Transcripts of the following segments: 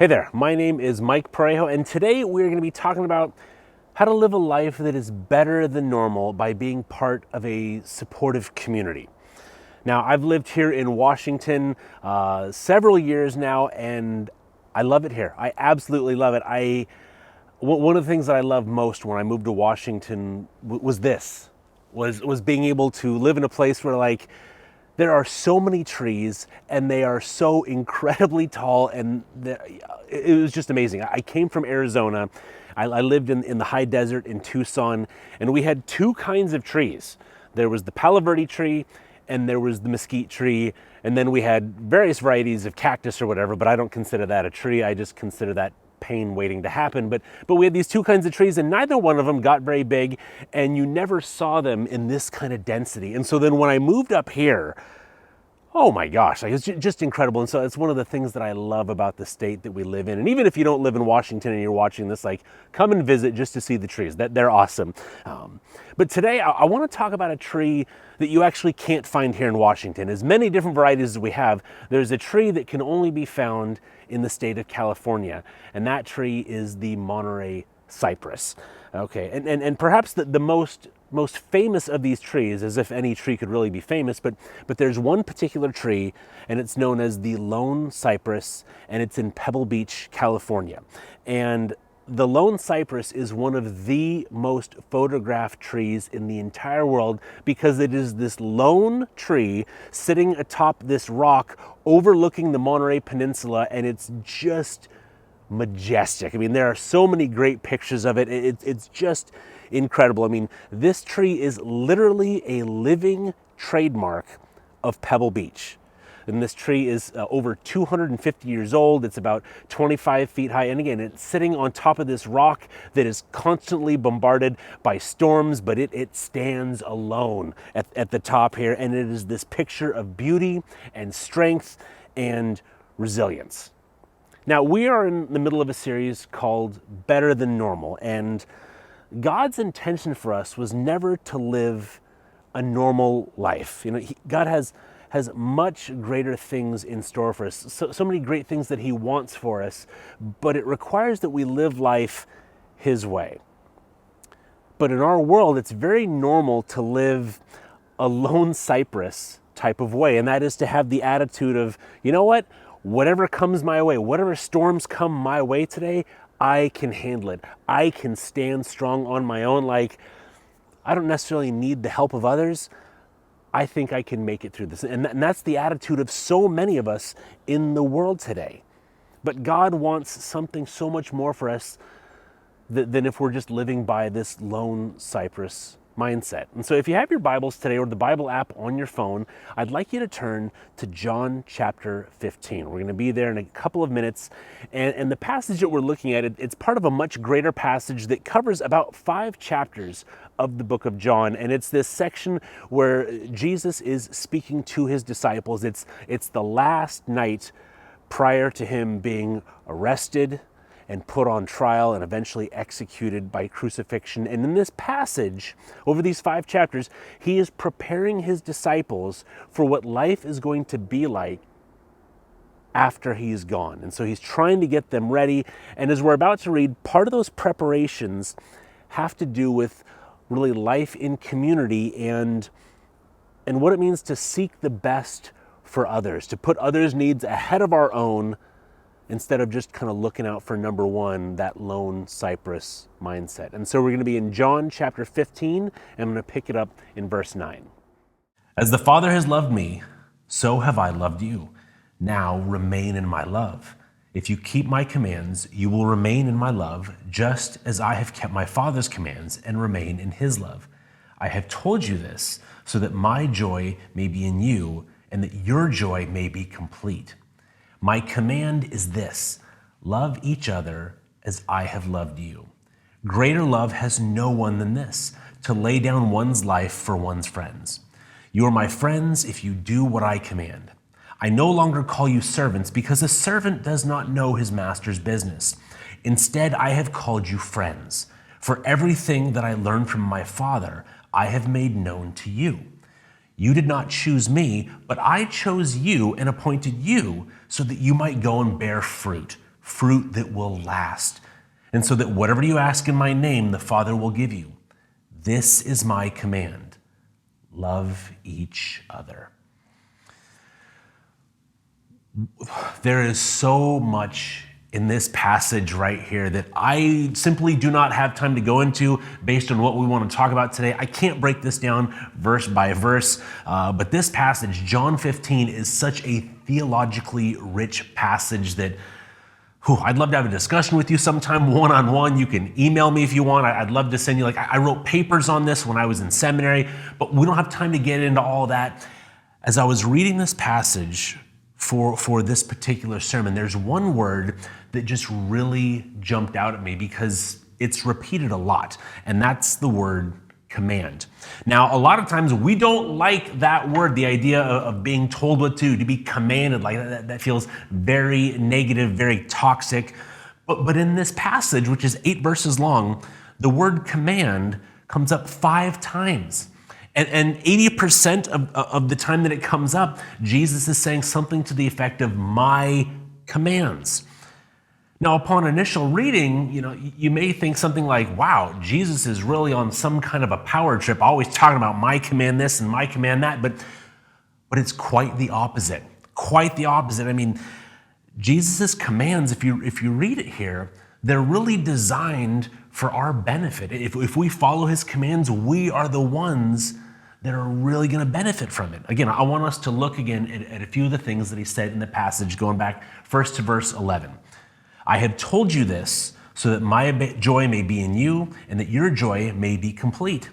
Hey there, my name is Mike Parejo, and today we're going to be talking about how to live a life that is better than normal by being part of a supportive community. Now, I've lived here in Washington several years now, and I love it here. I absolutely love it. One of the things that I loved most when I moved to Washington was being able to live in a place where there are so many trees and they are so incredibly tall, and it was just amazing. I came from Arizona. I lived in the high desert in Tucson, and we had two kinds of trees. There was the Palo Verde tree and there was the mesquite tree, and then we had various varieties of cactus or whatever, but I don't consider that a tree. I just consider that pain waiting to happen. But we had these two kinds of trees, and neither one of them got very big, and you never saw them in this kind of density. And so then when I moved up here, oh my gosh, it's just incredible. And so it's one of the things that I love about the state that we live in. And even if you don't live in Washington and you're watching this, come and visit just to see the trees. They're awesome. But today I want to talk about a tree that you actually can't find here in Washington. As many different varieties as we have, there's a tree that can only be found in the state of California, and that tree is the Monterey cypress. Okay, and perhaps the most famous of these trees, as if any tree could really be famous, but there's one particular tree, and it's known as the lone cypress, and it's in Pebble Beach, California. And the lone cypress is one of the most photographed trees in the entire world because it is this lone tree sitting atop this rock overlooking the Monterey Peninsula, and it's just majestic. I mean, there are so many great pictures of it. It's just incredible. I mean, this tree is literally a living trademark of Pebble Beach. And this tree is over 250 years old. It's about 25 feet high. And again, it's sitting on top of this rock that is constantly bombarded by storms, but it stands alone at the top here. And it is this picture of beauty and strength and resilience. Now, we are in the middle of a series called Better Than Normal, and God's intention for us was never to live a normal life. God has much greater things in store for us, so many great things that He wants for us, but it requires that we live life His way. But in our world, it's very normal to live a lone cypress type of way, and that is to have the attitude of, you know what? Whatever comes my way, whatever storms come my way today, I can handle it. I can stand strong on my own. I don't necessarily need the help of others. I think I can make it through this. And that's the attitude of so many of us in the world today. But God wants something so much more for us than if we're just living by this lone cypress mindset. And so if you have your Bibles today or the Bible app on your phone, I'd like you to turn to John chapter 15. We're going to be there in a couple of minutes. And the passage that we're looking at, it's part of a much greater passage that covers about 5 chapters of the book of John. And it's this section where Jesus is speaking to His disciples. It's the last night prior to Him being arrested and put on trial and eventually executed by crucifixion. And in this passage, over these 5 chapters, He is preparing His disciples for what life is going to be like after He's gone. And so He's trying to get them ready. And as we're about to read, part of those preparations have to do with really life in community and what it means to seek the best for others, to put others' needs ahead of our own, instead of just kind of looking out for number one, that lone cypress mindset. And so we're going to be in John chapter 15, and I'm going to pick it up in verse 9. As the Father has loved me, so have I loved you. Now remain in my love. If you keep my commands, you will remain in my love, just as I have kept my Father's commands and remain in His love. I have told you this so that my joy may be in you and that your joy may be complete. My command is this: love each other as I have loved you. Greater love has no one than this, to lay down one's life for one's friends. You are my friends if you do what I command. I no longer call you servants, because a servant does not know his master's business. Instead, I have called you friends. For everything that I learned from my Father, I have made known to you. You did not choose me, but I chose you and appointed you so that you might go and bear fruit, fruit that will last. And so that whatever you ask in my name, the Father will give you. This is my command. Love each other. There is so much in this passage right here that I simply do not have time to go into based on what we want to talk about today. I can't break this down verse by verse, but this passage, John 15, is such a theologically rich passage that I'd love to have a discussion with you sometime one-on-one. You can email me if you want. I'd love to send you, I wrote papers on this when I was in seminary, but we don't have time to get into all that. As I was reading this passage for this particular sermon, there's one word that just really jumped out at me because it's repeated a lot, and that's the word command. Now, a lot of times we don't like that word, the idea of being told what to be commanded, like that feels very negative, very toxic. But in this passage, which is 8 verses long, the word command comes up 5 times. And 80% of the time that it comes up, Jesus is saying something to the effect of my commands. Now, upon initial reading, you may think something like, wow, Jesus is really on some kind of a power trip, always talking about my command this and my command that, but it's quite the opposite. Quite the opposite. I mean, Jesus' commands, if you read it here, they're really designed for our benefit. If we follow his commands, we are the ones that are really going to benefit from it. Again, I want us to look again at a few of the things that he said in the passage, going back first to verse 11. I have told you this so that my joy may be in you and that your joy may be complete.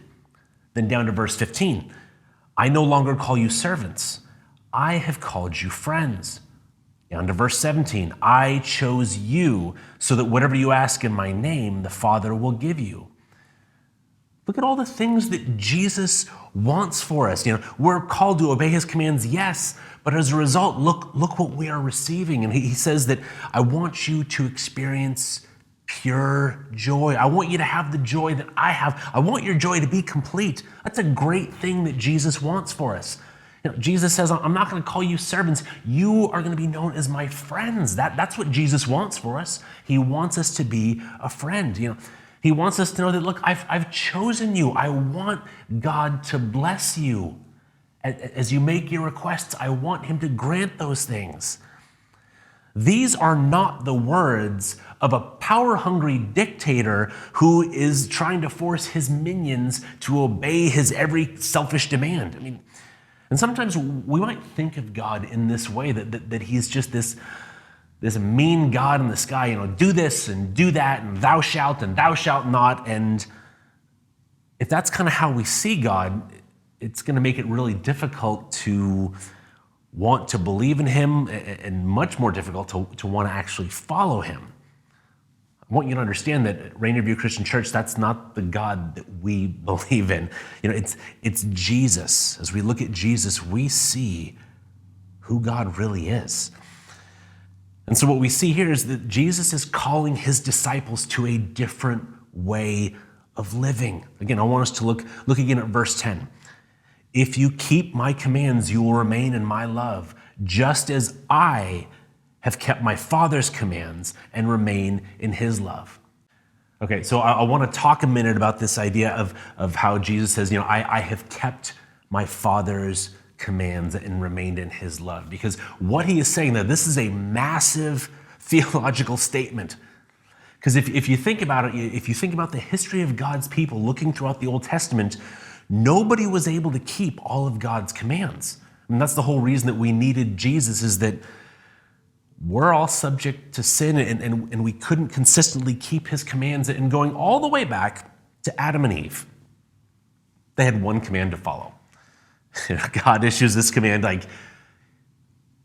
Then down to verse 15. I no longer call you servants. I have called you friends. Down to verse 17. I chose you so that whatever you ask in my name, the Father will give you. Look at all the things that Jesus wants for us. We're called to obey his commands, yes, but as a result, look what we are receiving. And he says that I want you to experience pure joy. I want you to have the joy that I have. I want your joy to be complete. That's a great thing that Jesus wants for us. Jesus says, I'm not going to call you servants. You are going to be known as my friends. That's what Jesus wants for us. He wants us to be a friend. He wants us to know that, look, I've chosen you. I want God to bless you. As you make your requests, I want him to grant those things. These are not the words of a power-hungry dictator who is trying to force his minions to obey his every selfish demand. And sometimes we might think of God in this way, that he's just this mean God in the sky, do this and do that, and thou shalt not. And if that's kind of how we see God, it's going to make it really difficult to want to believe in him and much more difficult to want to actually follow him. I want you to understand that at Rainier View Christian Church, that's not the God that we believe in. It's Jesus. As we look at Jesus, we see who God really is. And so what we see here is that Jesus is calling his disciples to a different way of living. Again, I want us to look again at verse 10. If you keep my commands, you will remain in my love, just as I have kept my Father's commands and remain in his love. Okay, so I want to talk a minute about this idea of how Jesus says, I have kept my Father's commands and remained in his love. Because what he is saying there, this is a massive theological statement. Because if you think about it, if you think about the history of God's people looking throughout the Old Testament, nobody was able to keep all of God's commands. That's the whole reason that we needed Jesus, is that we're all subject to sin and we couldn't consistently keep his commands. And going all the way back to Adam and Eve, they had one command to follow. God issues this command, like,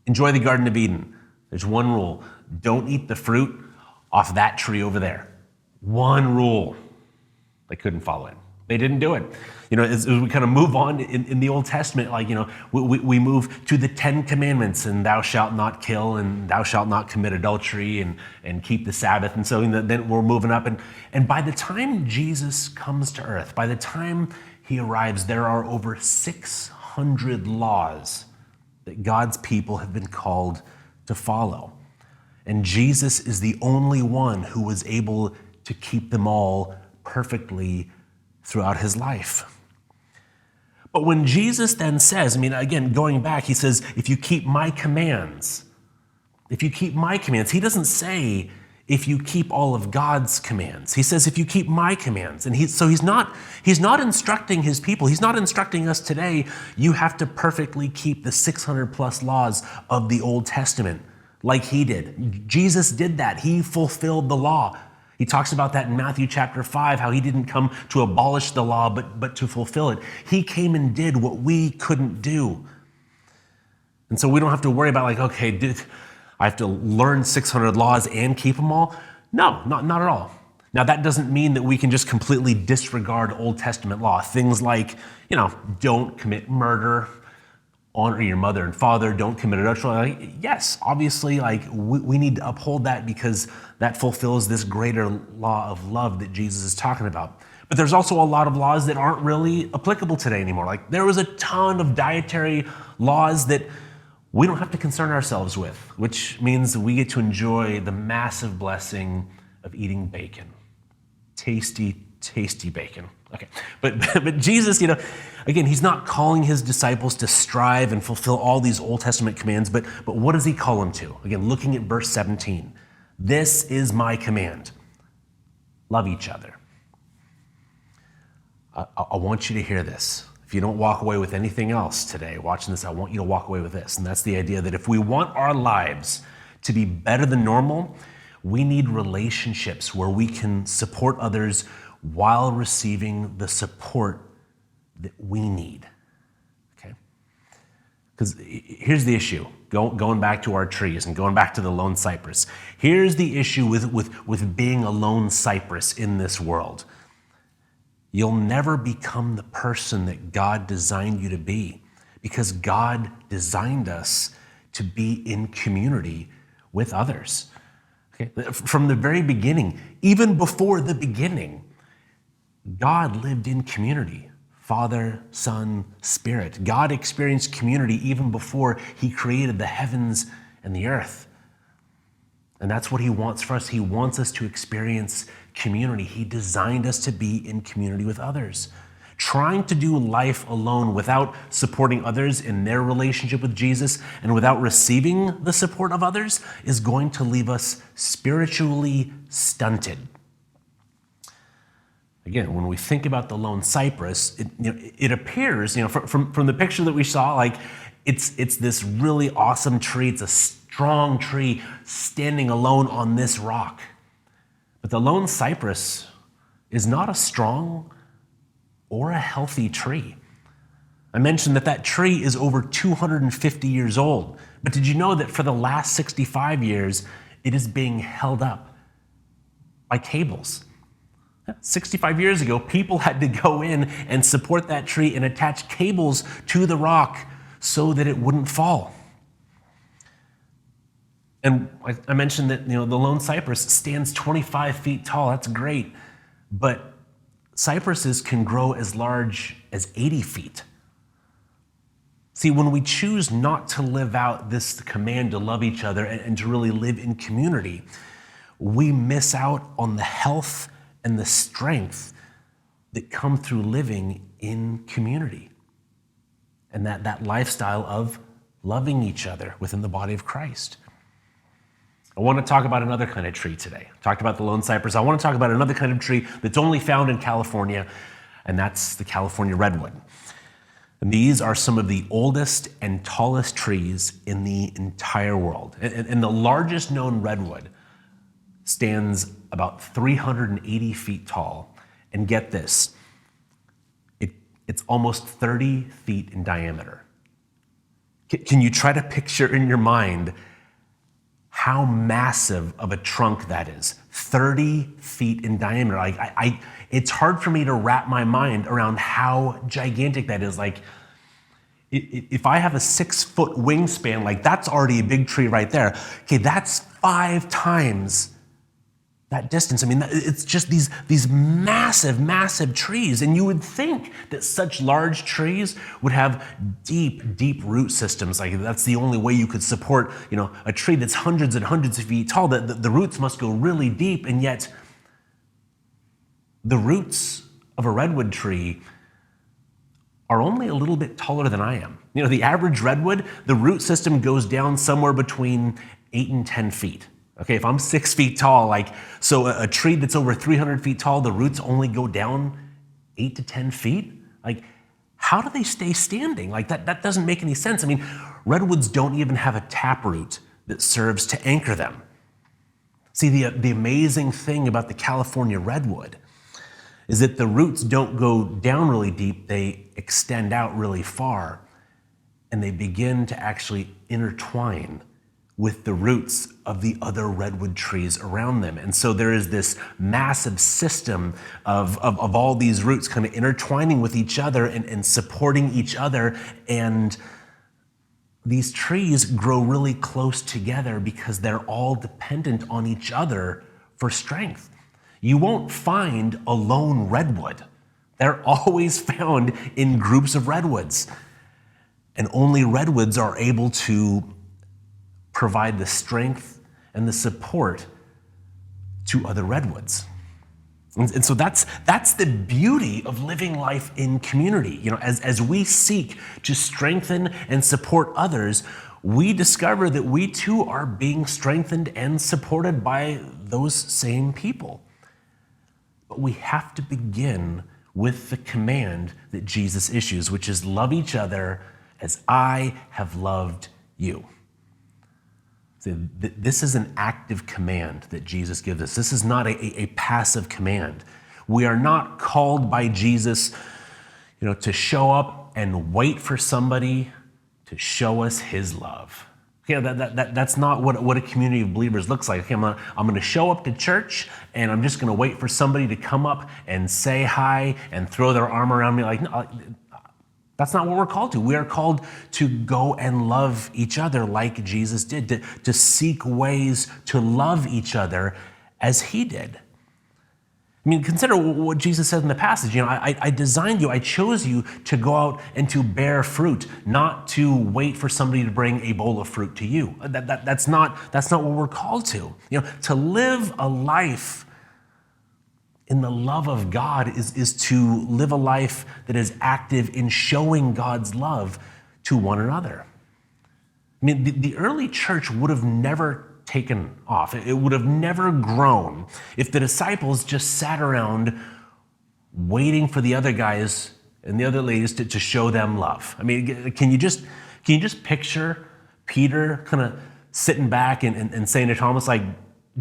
enjoy the Garden of Eden. There's one rule. Don't eat the fruit off that tree over there. One rule. They couldn't follow it. They didn't do it. As we kind of move on in the Old Testament, we move to the 10 Commandments, and thou shalt not kill, and thou shalt not commit adultery, and keep the Sabbath. And so then we're moving up. And by the time Jesus comes to earth, by the time he arrives, there are over 600 laws that God's people have been called to follow. And Jesus is the only one who was able to keep them all perfectly throughout his life. But when Jesus then says, again, going back, he says, if you keep my commands, he doesn't say, if you keep all of God's commands. He says, if you keep my commands. And he's not instructing his people. He's not instructing us today, you have to perfectly keep the 600 plus laws of the Old Testament like he did. Jesus did that. He fulfilled the law. He talks about that in Matthew chapter 5, how he didn't come to abolish the law, but to fulfill it. He came and did what we couldn't do. And so we don't have to worry about I have to learn 600 laws and keep them all. No, not at all. Now, that doesn't mean that we can just completely disregard Old Testament law. Things like, don't commit murder, honor your mother and father, don't commit adultery. Yes, obviously, we need to uphold that because that fulfills this greater law of love that Jesus is talking about. But there's also a lot of laws that aren't really applicable today anymore. There was a ton of dietary laws that we don't have to concern ourselves with, which means we get to enjoy the massive blessing of eating bacon. Tasty, tasty bacon. Okay, but Jesus, again, he's not calling his disciples to strive and fulfill all these Old Testament commands, but what does he call them to? Again, looking at verse 17, this is my command. Love each other. I want you to hear this. If you don't walk away with anything else today, watching this, I want you to walk away with this. And that's the idea that if we want our lives to be better than normal, we need relationships where we can support others while receiving the support that we need. Okay? Because here's the issue, going back to our trees and going back to the lone cypress. Here's the issue with being a lone cypress in this world. You'll never become the person that God designed you to be because God designed us to be in community with others. Okay? From the very beginning, even before the beginning, God lived in community. Father, Son, Spirit. God experienced community even before he created the heavens and the earth. And that's what he wants for us. He wants us to experience community. He designed us to be in community with others. Trying to do life alone without supporting others in their relationship with Jesus and without receiving the support of others is going to leave us spiritually stunted. Again, when we think about the lone cypress, it appears, from the picture that we saw, it's this really awesome tree. It's a strong tree standing alone on this rock. But the lone cypress is not a strong or a healthy tree. I mentioned that tree is over 250 years old. But did you know that for the last 65 years, it is being held up by cables? 65 years ago, people had to go in and support that tree and attach cables to the rock so that it wouldn't fall. And I mentioned that the lone cypress stands 25 feet tall. That's great. But cypresses can grow as large as 80 feet. See, when we choose not to live out this command to love each other and to really live in community, we miss out on the health and the strength that come through living in community and that lifestyle of loving each other within the body of Christ. I want to talk about another kind of tree today. I talked about the lone cypress. I want to talk about another kind of tree that's only found in California, and that's the California redwood. And these are some of the oldest and tallest trees in the entire world. And the largest known redwood stands about 380 feet tall. And get this, it's almost 30 feet in diameter. Can you try to picture in your mind how massive of a trunk that is? 30 feet in diameter. It's hard for me to wrap my mind around how gigantic that is. If I have a 6-foot wingspan, that's already a big tree right there. Okay, that's 5 times that distance. I mean, it's just these massive, massive trees. And you would think that such large trees would have deep, deep root systems. Like that's the only way you could support, a tree that's hundreds and hundreds of feet tall. The roots must go really deep. And yet the roots of a redwood tree are only a little bit taller than I am. The average redwood, the root system goes down somewhere between 8 and 10 feet. Okay, if I'm 6 feet tall, so a tree that's over 300 feet tall, the roots only go down 8 to 10 feet? How do they stay standing? That doesn't make any sense. I mean, redwoods don't even have a taproot that serves to anchor them. See, the amazing thing about the California redwood is that the roots don't go down really deep, they extend out really far, and they begin to actually intertwine with the roots of the other redwood trees around them. And so there is this massive system of all these roots kind of intertwining with each other and supporting each other. And these trees grow really close together because they're all dependent on each other for strength. You won't find a lone redwood. They're always found in groups of redwoods. And only redwoods are able to provide the strength and the support to other redwoods. And so that's the beauty of living life in community. As we seek to strengthen and support others, we discover that we too are being strengthened and supported by those same people. But we have to begin with the command that Jesus issues, which is love each other as I have loved you. This is an active command that Jesus gives us. This is not a passive command. We are not called by Jesus, to show up and wait for somebody to show us his love. That's not what a community of believers looks like. I'm going to show up to church and I'm just going to wait for somebody to come up and say hi and throw their arm around me. No, that's not what we're called to. We are called to go and love each other like Jesus did, to seek ways to love each other as he did. I mean, consider what Jesus said in the passage. I designed you, I chose you to go out and to bear fruit, not to wait for somebody to bring a bowl of fruit to you. That's not what we're called to. To live a life in the love of God is to live a life that is active in showing God's love to one another. I mean, the early church would have never taken off. It would have never grown if the disciples just sat around waiting for the other guys and the other ladies to show them love. I mean, can you just picture Peter kind of sitting back and saying to Thomas,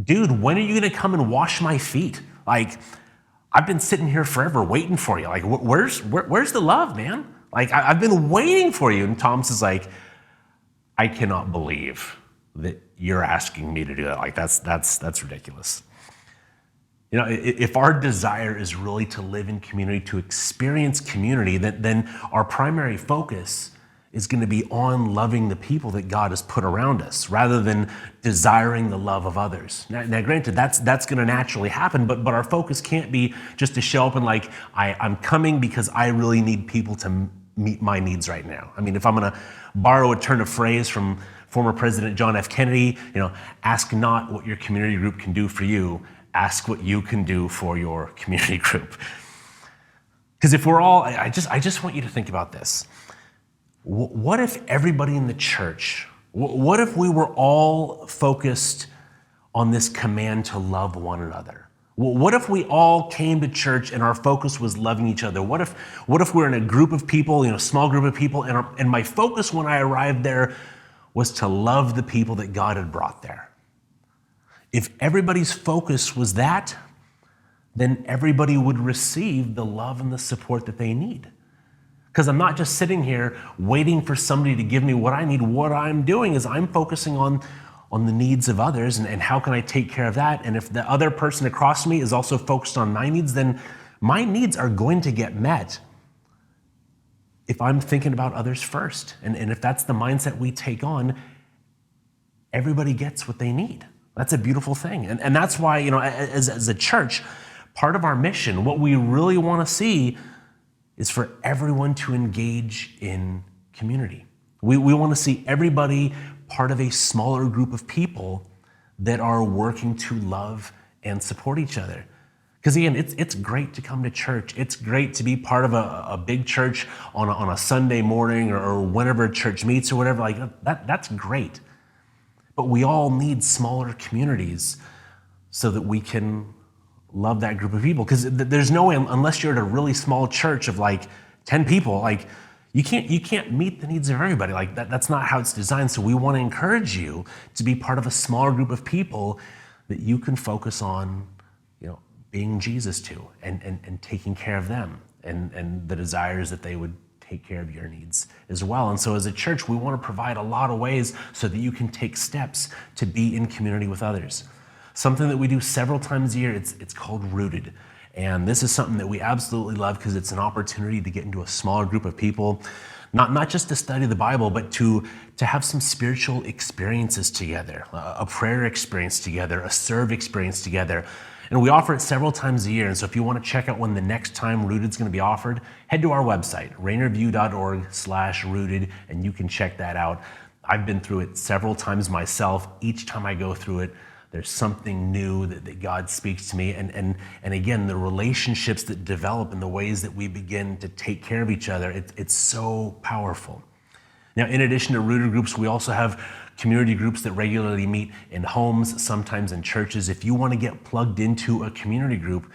dude, when are you going to come and wash my feet? I've been sitting here forever waiting for you. Where's the love, man? I've been waiting for you. And Thomas is like, I cannot believe that you're asking me to do that. That's ridiculous. If our desire is really to live in community, to experience community, then our primary focus is going to be on loving the people that God has put around us, rather than desiring the love of others. Now granted, that's going to naturally happen, but our focus can't be just to show up and I'm coming because I really need people to meet my needs right now. I mean, if I'm going to borrow a turn of phrase from former President John F. Kennedy, ask not what your community group can do for you, ask what you can do for your community group. Because if we're all, I just want you to think about this. What if everybody in the church, what if we were all focused on this command to love one another? What if we all came to church and our focus was loving each other? What if we're in a group of people, a small group of people, and my focus when I arrived there was to love the people that God had brought there? If everybody's focus was that, then everybody would receive the love and the support that they need. Because I'm not just sitting here waiting for somebody to give me what I need. What I'm doing is I'm focusing on the needs of others and how can I take care of that. And if the other person across me is also focused on my needs, then my needs are going to get met if I'm thinking about others first. And if that's the mindset we take on, everybody gets what they need. That's a beautiful thing. And that's why, as a church, part of our mission, what we really want to see is for everyone to engage in community. We want to see everybody part of a smaller group of people that are working to love and support each other. Because again, it's great to come to church. It's great to be part of a big church on a Sunday morning or whenever church meets or whatever. Like that's great. But we all need smaller communities so that we can love that group of people. Because there's no way, unless you're at a really small church of like 10 people, like you can't meet the needs of everybody. Like that's not how it's designed. So we want to encourage you to be part of a smaller group of people that you can focus on, being Jesus to and taking care of them and the desires that they would take care of your needs as well. And so as a church, we want to provide a lot of ways so that you can take steps to be in community with others. Something that we do several times a year, it's called Rooted. And this is something that we absolutely love because it's an opportunity to get into a smaller group of people, not just to study the Bible, but to have some spiritual experiences together, a prayer experience together, a serve experience together. And we offer it several times a year. And so if you want to check out when the next time Rooted is going to be offered, head to our website, rainierview.org/rooted, and you can check that out. I've been through it several times myself. Each time I go through it, there's something new that God speaks to me. And again, the relationships that develop and the ways that we begin to take care of each other, it's so powerful. Now, in addition to Rooted groups, we also have community groups that regularly meet in homes, sometimes in churches. If you want to get plugged into a community group,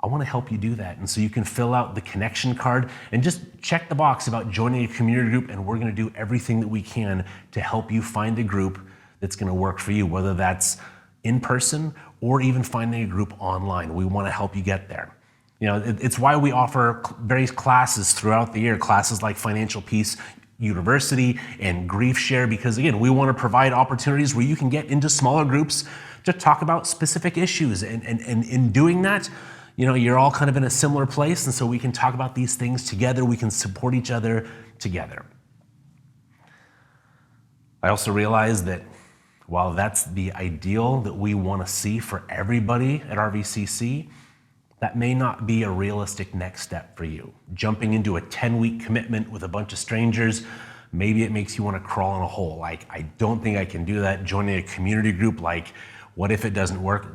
I want to help you do that. And so you can fill out the connection card and just check the box about joining a community group, and we're going to do everything that we can to help you find a group that's going to work for you, whether that's in person or even finding a group online. We want to help you get there. It's why we offer various classes throughout the year, classes like Financial Peace University and Grief Share, because again, we want to provide opportunities where you can get into smaller groups to talk about specific issues. And in doing that, you're all kind of in a similar place. And so we can talk about these things together. We can support each other together. I also realize that while that's the ideal that we want to see for everybody at RVCC, that may not be a realistic next step for you. Jumping into a 10-week commitment with a bunch of strangers, maybe it makes you want to crawl in a hole. Like, I don't think I can do that. Joining a community group, like, what if it doesn't work?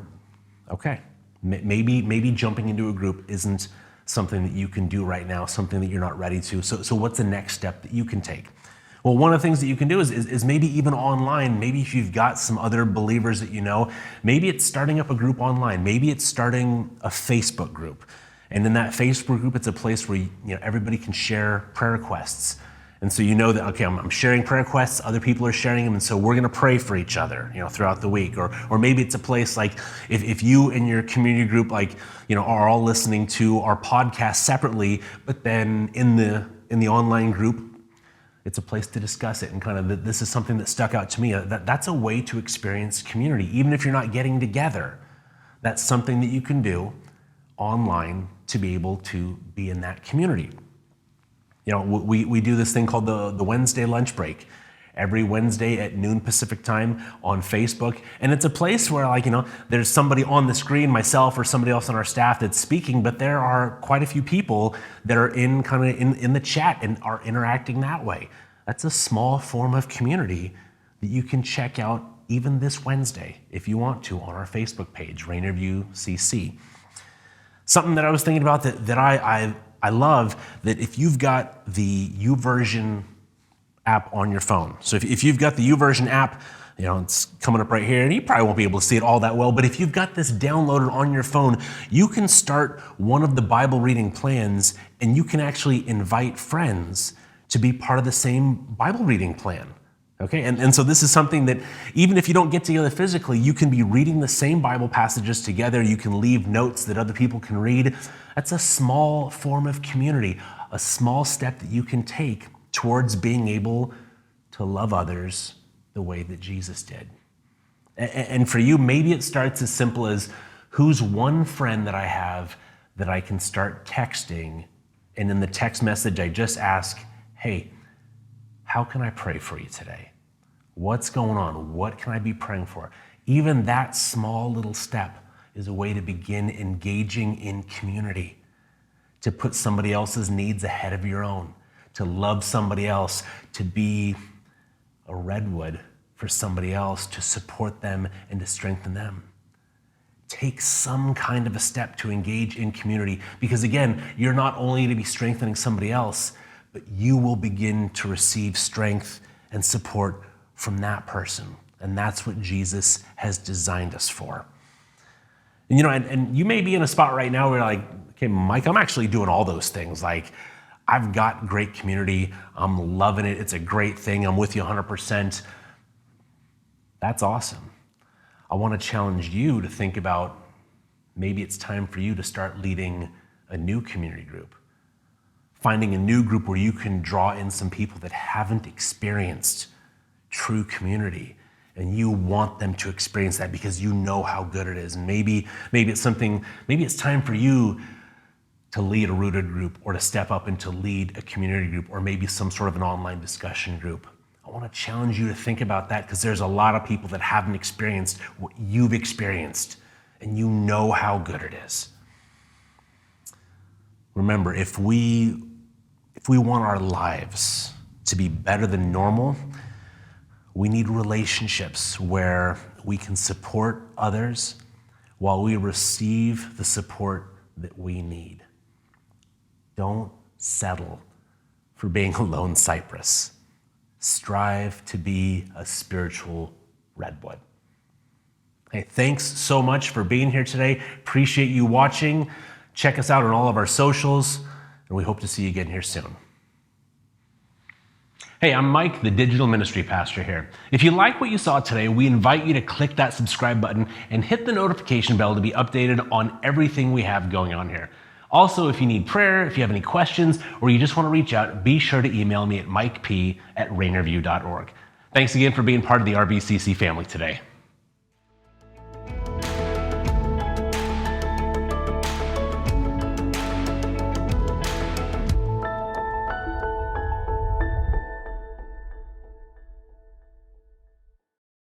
Okay, maybe jumping into a group isn't something that you can do right now, something that you're not ready to. So what's the next step that you can take? Well, one of the things that you can do is maybe even online, maybe if you've got some other believers that maybe it's starting up a group online, maybe it's starting a Facebook group. And in that Facebook group, it's a place where everybody can share prayer requests. And so that, okay, I'm sharing prayer requests, other people are sharing them, and so we're gonna pray for each other, throughout the week. Or maybe it's a place like if you and your community group are all listening to our podcast separately, but then in the online group, it's a place to discuss it, and kind of this is something that stuck out to me. That's a way to experience community. Even if you're not getting together, that's something that you can do online to be able to be in that community. We do this thing called the Wednesday lunch break every Wednesday at noon Pacific time on Facebook. And it's a place where there's somebody on the screen, myself or somebody else on our staff that's speaking, but there are quite a few people that are in the chat and are interacting that way. That's a small form of community that you can check out even this Wednesday if you want to on our Facebook page, Rainier View CC. Something that I was thinking about that I love, that if you've got the YouVersion app on your phone. So if you've got the YouVersion app, it's coming up right here, and you probably won't be able to see it all that well, but if you've got this downloaded on your phone, you can start one of the Bible reading plans, and you can actually invite friends to be part of the same Bible reading plan. Okay, and so this is something that even if you don't get together physically, you can be reading the same Bible passages together. You can leave notes that other people can read. That's a small form of community, a small step that you can take towards being able to love others the way that Jesus did. And for you, maybe it starts as simple as, who's one friend that I have that I can start texting, and in the text message I just ask, hey, how can I pray for you today? What's going on? What can I be praying for? Even that small little step is a way to begin engaging in community, to put somebody else's needs ahead of your own, to love somebody else, to be a redwood for somebody else, to support them and to strengthen them. Take some kind of a step to engage in community, because again, you're not only to be strengthening somebody else, but you will begin to receive strength and support from that person. And that's what Jesus has designed us for. And, and you may be in a spot right now where you're like, okay, Mike, I'm actually doing all those things. Like, I've got great community. I'm loving it. It's a great thing. I'm with you 100%. That's awesome. I want to challenge you to think about maybe it's time for you to start leading a new community group. Finding a new group where you can draw in some people that haven't experienced true community, and you want them to experience that because you know how good it is. And maybe it's time for you to lead a rooted group, or to step up and to lead a community group, or maybe some sort of an online discussion group. I want to challenge you to think about that, because there's a lot of people that haven't experienced what you've experienced, and you know how good it is. Remember, if we want our lives to be better than normal, we need relationships where we can support others while we receive the support that we need. Don't settle for being a lone cypress. Strive to be a spiritual redwood. Hey, thanks so much for being here today. Appreciate you watching. Check us out on all of our socials, and we hope to see you again here soon. Hey, I'm Mike, the digital ministry pastor here. If you like what you saw today, we invite you to click that subscribe button and hit the notification bell to be updated on everything we have going on here. Also, if you need prayer, if you have any questions, or you just want to reach out, be sure to email me at mikep@rainierview.org. Thanks again for being part of the RBCC family today.